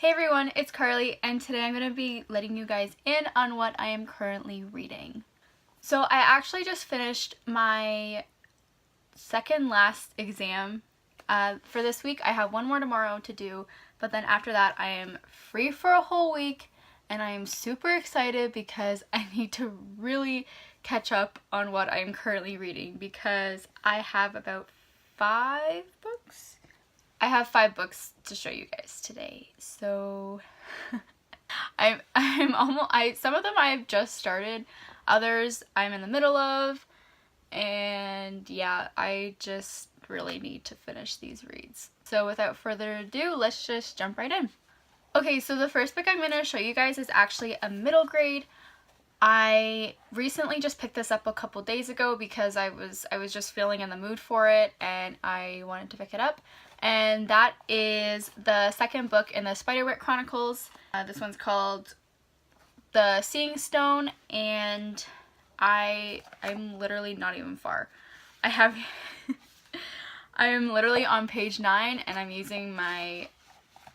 Hey everyone, it's Carly, and today I'm going to be letting you guys in on what I am currently reading. So I actually just finished my second last exam for this week. I have one more tomorrow to do, but then after that I am free for a whole week, and I am super excited because I need to really catch up on what I am currently reading because I have about 5 books. I have 5 books to show you guys today, so I'm almost, some of them I've just started, others I'm in the middle of, and yeah, I just really need to finish these reads. So without further ado, let's just jump right in. Okay, so the first book I'm going to show you guys is actually a middle grade. I recently just picked this up a couple days ago because I was just feeling in the mood for it and I wanted to pick it up. And that is the second book in the Spiderwick Chronicles. This one's called The Seeing Stone, and I'm literally not even far. I am literally on page 9 and I'm using my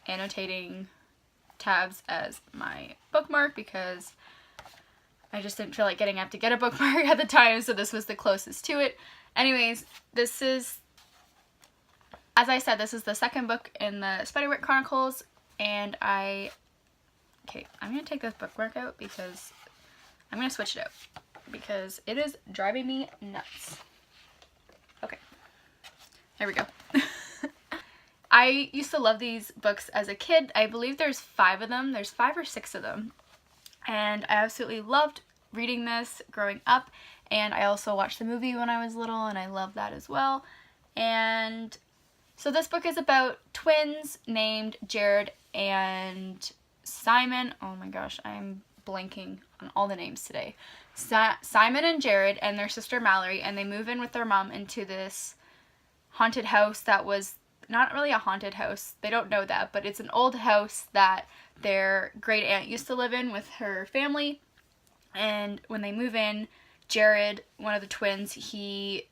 annotating tabs as my bookmark because I just didn't feel like getting up to get a bookmark at the time, so this was the closest to it. Anyways, this is, as I said, this is the second book in the Spiderwick Chronicles, and I'm going to take this bookmark out because I'm going to switch it out because it is driving me nuts. Okay, there we go. I used to love these books as a kid. I believe there's 5 of them. There's 5 or 6 of them. And I absolutely loved reading this growing up, and I also watched the movie when I was little and I loved that as well. And so this book is about twins named Jared and Simon. Oh my gosh, I'm blanking on all the names today. Simon and Jared and their sister Mallory, and they move in with their mom into this haunted house that was not really a haunted house. They don't know that, but it's an old house that their great aunt used to live in with her family. And when they move in, Jared, one of the twins, he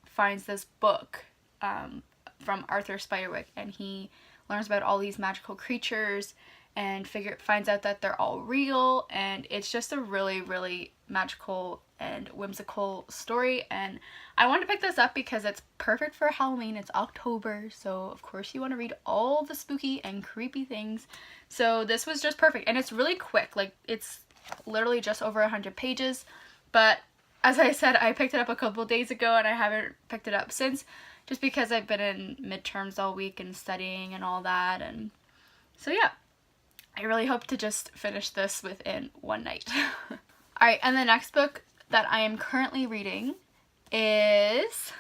finds this book from Arthur Spiderwick, and he learns about all these magical creatures and finds out that they're all real, and it's just a really, really magical and whimsical story. And I wanted to pick this up because it's perfect for Halloween. It's October, so of course you want to read all the spooky and creepy things. So this was just perfect, and it's really quick. Like, it's literally just over 100 pages, but as I said, I picked it up a couple days ago and I haven't picked it up since, just because I've been in midterms all week and studying and all that. And so yeah, I really hope to just finish this within one night. Alright, and the next book that I am currently reading is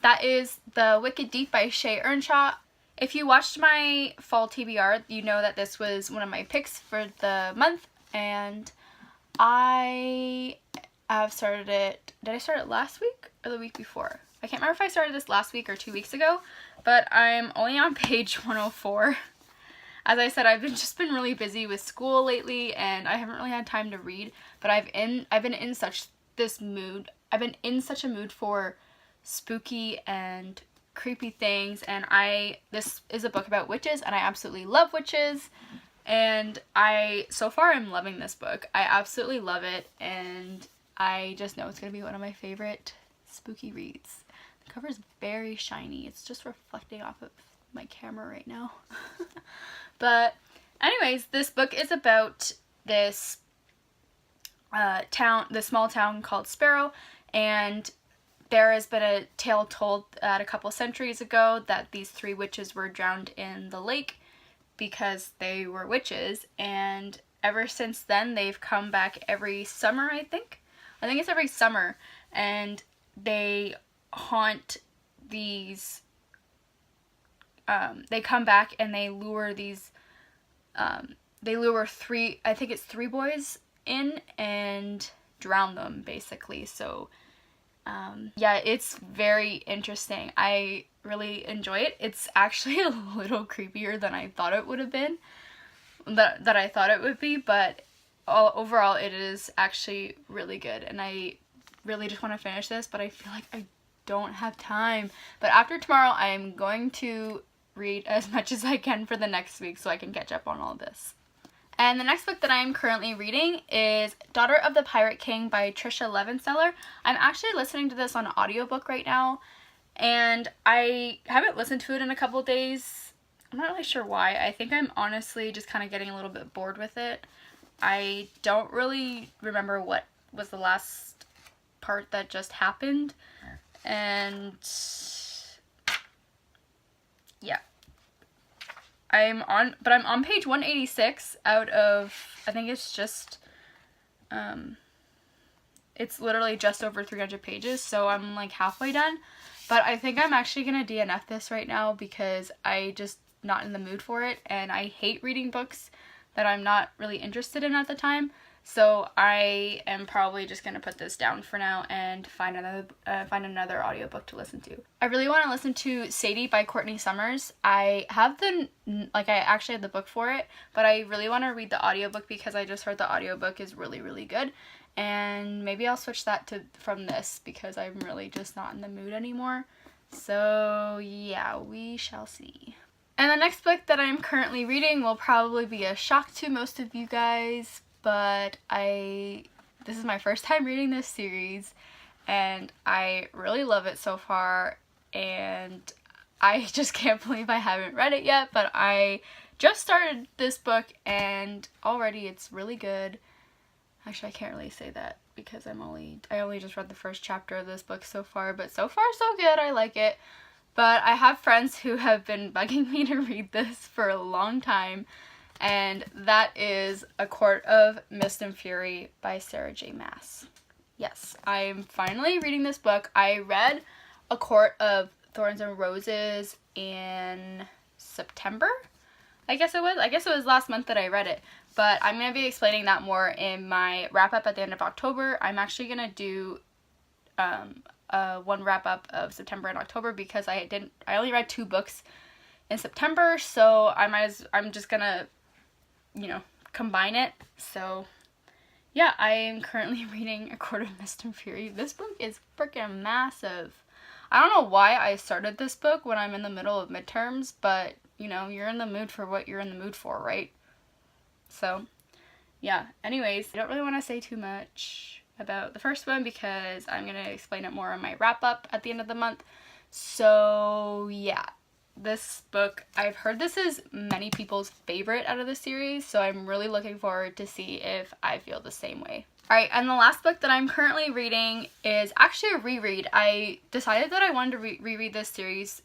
The Wicked Devious by Shay Earnshaw. If you watched my fall TBR, you know that this was one of my picks for the month, and I have started it. Did I start it last week or the week before? I can't remember if I started this last week or 2 weeks ago, but I'm only on page 104. As I said, I've just been really busy with school lately, and I haven't really had time to read, but I've been in such a mood for spooky and creepy things, and this is a book about witches, and I absolutely love witches, and so far I'm loving this book. I absolutely love it, and I just know it's going to be one of my favorite spooky reads. The cover is very shiny. It's just reflecting off of my camera right now. But anyways, this book is about this small town called Sparrow, and there has been a tale told that a couple centuries ago that these 3 witches were drowned in the lake because they were witches, and ever since then they've come back every summer, I think it's every summer, and they haunt these they come back and they lure these three boys in and drown them, basically. So yeah, it's very interesting. I really enjoy it. It's actually a little creepier than I thought it would have been, that I thought it would be, but overall it is actually really good, and I really just want to finish this, but I feel like I don't have time. But after tomorrow, I'm going to read as much as I can for the next week so I can catch up on all this. And the next book that I am currently reading is Daughter of the Pirate King by Trisha Levenseller. I'm actually listening to this on audiobook right now, and I haven't listened to it in a couple of days. I'm not really sure why. I think I'm honestly just kind of getting a little bit bored with it. I don't really remember what was the last part that just happened, and yeah. I'm on page 186 out of, I think it's just, it's literally just over 300 pages, so I'm like halfway done. But I think I'm actually gonna DNF this right now because I just not in the mood for it, and I hate reading books that I'm not really interested in at the time. So I am probably just gonna put this down for now and find another audiobook to listen to. I really want to listen to Sadie by Courtney Summers. I have I actually have the book for it, but I really want to read the audiobook because I just heard the audiobook is really, really good. And maybe I'll switch that from this because I'm really just not in the mood anymore. So yeah, we shall see. And the next book that I'm currently reading will probably be a shock to most of you guys, but this is my first time reading this series, and I really love it so far, and I just can't believe I haven't read it yet, but I just started this book, and already it's really good. Actually, I can't really say that because I only just read the first chapter of this book so far, but so far so good. I like it. But I have friends who have been bugging me to read this for a long time, and that is A Court of Mist and Fury by Sarah J. Maas. Yes, I'm finally reading this book. I read A Court of Thorns and Roses in September, I guess it was last month that I read it, but I'm going to be explaining that more in my wrap-up at the end of October. I'm actually going to do one wrap-up of September and October because I only read 2 books in September, so I'm just going to, combine it. So yeah, I am currently reading A Court of Mist and Fury. This book is freaking massive. I don't know why I started this book when I'm in the middle of midterms, but you're in the mood for what you're in the mood for, right? So yeah, anyways, I don't really want to say too much about the first one because I'm going to explain it more in my wrap-up at the end of the month. So yeah, this book, I've heard this is many people's favorite out of the series, so I'm really looking forward to see if I feel the same way. Alright, and the last book that I'm currently reading is actually a reread. I decided that I wanted to reread this series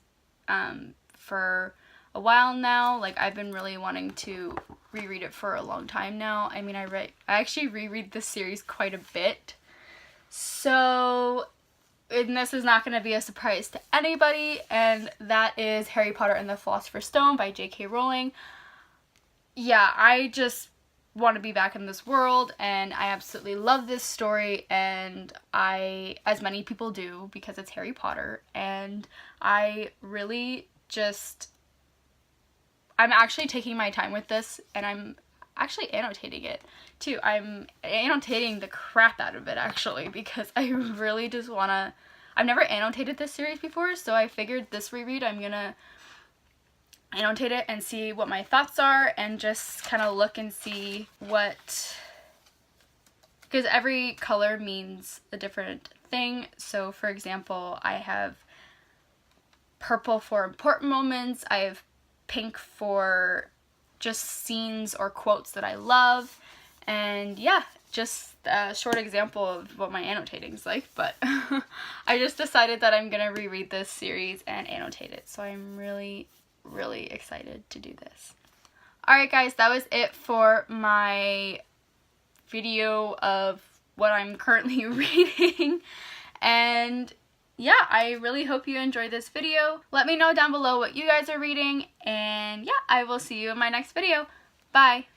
for a while now. Like, I've been really wanting to reread it for a long time now. I mean, I actually reread this series quite a bit. So, and this is not going to be a surprise to anybody, and that is Harry Potter and the Philosopher's Stone by J.K. Rowling. Yeah, I just want to be back in this world, and I absolutely love this story, and as many people do, because it's Harry Potter, and I really I'm actually taking my time with this, and I'm actually annotating it too. I'm annotating the crap out of it actually, because I really just wanna, I've never annotated this series before, so I figured this reread I'm gonna annotate it and see what my thoughts are, and just kind of look and see what, because every color means a different thing. So for example, I have purple for important moments, I have pink for just scenes or quotes that I love, and yeah, just a short example of what my annotating's like, but I just decided that I'm gonna reread this series and annotate it, so I'm really excited to do this. Alright guys, that was it for my video of what I'm currently reading, and yeah, I really hope you enjoyed this video. Let me know down below what you guys are reading, and yeah, I will see you in my next video. Bye!